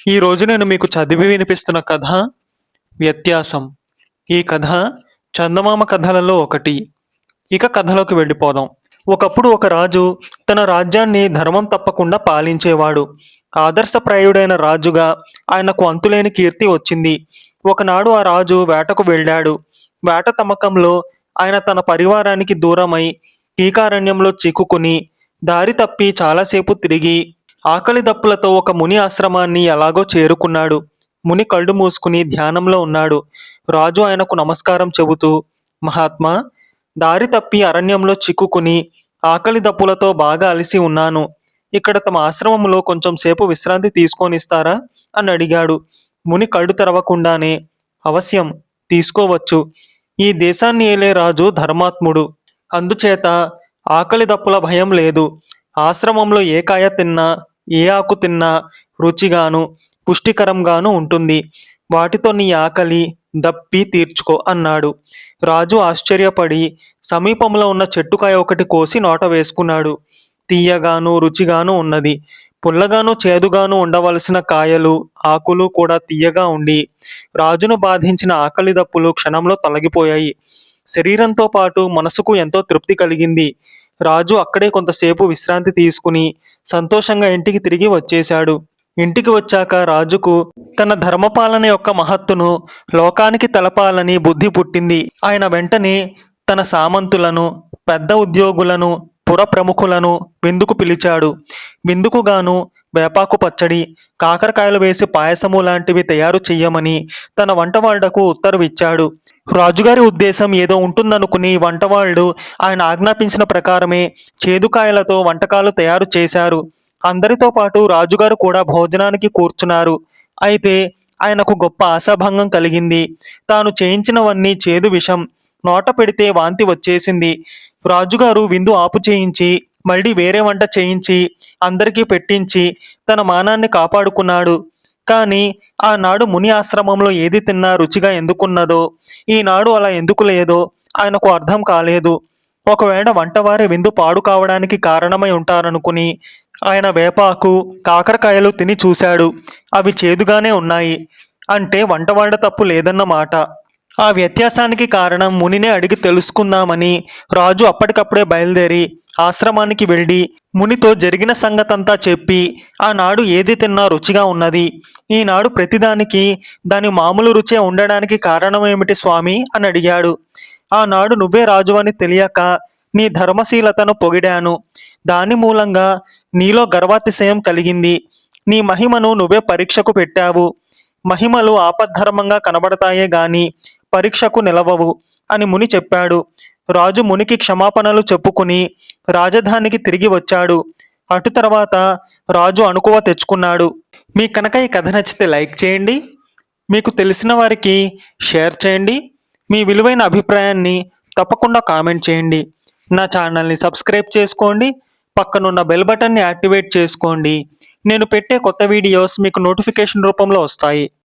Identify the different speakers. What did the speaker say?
Speaker 1: ఈ రోజు నేను మీకు చదివి వినిపిస్తున్న కథ వ్యత్యాసం. ఈ కథ చందమామ కథలలో ఒకటి. ఇక కథలోకి వెళ్ళిపోదాం. ఒకప్పుడు ఒక రాజు తన రాజ్యాన్ని ధర్మం తప్పకుండా పాలించేవాడు. ఆదర్శప్రాయుడైన రాజుగా ఆయనకు అంతులేని కీర్తి వచ్చింది. ఒకనాడు ఆ రాజు వేటకు వెళ్ళాడు. వేట తమకంలో ఆయన తన పరివారానికి దూరమై కీకారణ్యంలో చిక్కుకుని దారి తప్పి చాలాసేపు తిరిగి ఆకలి దప్పులతో ఒక ముని ఆశ్రమాన్ని ఎలాగో చేరుకున్నాడు. ముని కళ్ళు మూసుకుని ధ్యానంలో ఉన్నాడు. రాజు ఆయనకు నమస్కారం చెబుతూ, మహాత్మా, దారి తప్పి అరణ్యంలో చిక్కుకుని ఆకలి దప్పులతో బాగా అలసి ఉన్నాను. ఇక్కడ తమ ఆశ్రమంలో కొంచెం సేపు విశ్రాంతి తీసుకొనిస్తారా అని అడిగాడు. ముని కళ్ళు తెరవకుండానే, అవశ్యం, తీసుకోవచ్చు. ఈ దేశాన్ని ఏలే రాజు ధర్మాత్ముడు. అందుచేత ఆకలి దప్పుల భయం లేదు. ఆశ్రమంలో ఏ కాయ తిన్నా, ఏ ఆకు తిన్నా రుచిగాను పుష్టికరంగాను ఉంటుంది. వాటితో నీ ఆకలి దప్పి తీర్చుకో అన్నాడు. రాజు ఆశ్చర్యపడి సమీపంలో ఉన్న చెట్టుకాయ ఒకటి కోసి నోట వేసుకున్నాడు. తీయగాను రుచిగాను ఉన్నది. పుల్లగాను చేదుగాను ఉండవలసిన కాయలు ఆకులు కూడా తీయగా ఉండి రాజును బాధించిన ఆకలి దప్పులు క్షణంలో తొలగిపోయాయి. శరీరంతో పాటు మనసుకు ఎంతో తృప్తి కలిగింది. రాజు అక్కడే కొంతసేపు విశ్రాంతి తీసుకుని సంతోషంగా ఇంటికి తిరిగి వచ్చేశాడు. ఇంటికి వచ్చాక రాజుకు తన ధర్మపాలన యొక్క మహత్తును లోకానికి తెలపాలని బుద్ధి పుట్టింది. ఆయన వెంటనే తన సామంతులను, పెద్ద ఉద్యోగులను, పుర ప్రముఖులను విందుకు పిలిచాడు. విందుకుగాను వేపాకు పచ్చడి, కాకరకాయలు వేసి పాయసము లాంటివి తయారు చెయ్యమని తన వంటవాళ్లకు ఉత్తర్విచ్చాడు. రాజుగారి ఉద్దేశం ఏదో ఉంటుందనుకుని వంటవాళ్లు ఆయన ఆజ్ఞాపించిన ప్రకారమే చేదుకాయలతో వంటకాలు తయారు చేశారు. అందరితో పాటు రాజుగారు కూడా భోజనానికి కూర్చున్నారు. అయితే ఆయనకు గొప్ప ఆశాభంగం కలిగింది. తాను చేయించినవన్నీ చేదు విషం. నోట పెడితే వాంతి వచ్చేసింది. రాజుగారు విందు ఆపు చేయించి మళ్ళీ వేరే వంట చేయించి అందరికీ పెట్టించి తన మానాన్ని కాపాడుకున్నాడు. కానీ ఆనాడు ముని ఆశ్రమంలో ఏది తిన్నా రుచిగా ఎందుకున్నదో, ఈనాడు అలా ఎందుకు లేదో ఆయనకు అర్థం కాలేదు. ఒకవేళ వంటవారి విందు పాడు కావడానికి కారణమై ఉంటారనుకుని ఆయన వేపాకు, కాకరకాయలు తిని చూశాడు. అవి చేదుగానే ఉన్నాయి. అంటే వంటవాళ్ల తప్పు లేదన్నమాట. ఆ వ్యత్యాసానికి కారణం మునినే అడిగి తెలుసుకుందామని రాజు అప్పటికప్పుడే బయలుదేరి ఆశ్రమానికి వెళ్ళి మునితో జరిగిన సంగతంతా చెప్పి, ఆనాడు ఏది తిన్నా రుచిగా ఉన్నది, ఈనాడు ప్రతిదానికి దాని మామూలు రుచే ఉండడానికి కారణమేమిటి స్వామి అని అడిగాడు. ఆనాడు నువ్వే రాజు అని తెలియక నీ ధర్మశీలతను పొగిడాను. దాని మూలంగా నీలో గర్వాతిశయం కలిగింది. నీ మహిమను నువ్వే పరీక్షకు పెట్టావు. మహిమలు ఆపద్ధర్మంగా కనబడతాయే గాని పరీక్షకు నిలవవు అని ముని చెప్పాడు. రాజు మునికి క్షమాపణలు చెప్పుకుని రాజధానికి తిరిగి వచ్చాడు. అటు తర్వాత రాజు అణకువ తెచ్చుకున్నాడు. మీకు కనుక ఈ కథ నచ్చితే లైక్ చేయండి. మీకు తెలిసిన వారికి షేర్ చేయండి. మీ విలువైన అభిప్రాయాన్ని తప్పకుండా కామెంట్ చేయండి. నా ఛానల్ని సబ్స్క్రైబ్ చేసుకోండి. పక్కనున్న బెల్ బటన్ని యాక్టివేట్ చేసుకోండి. నేను పెట్టే కొత్త వీడియోస్ మీకు నోటిఫికేషన్ రూపంలో వస్తాయి.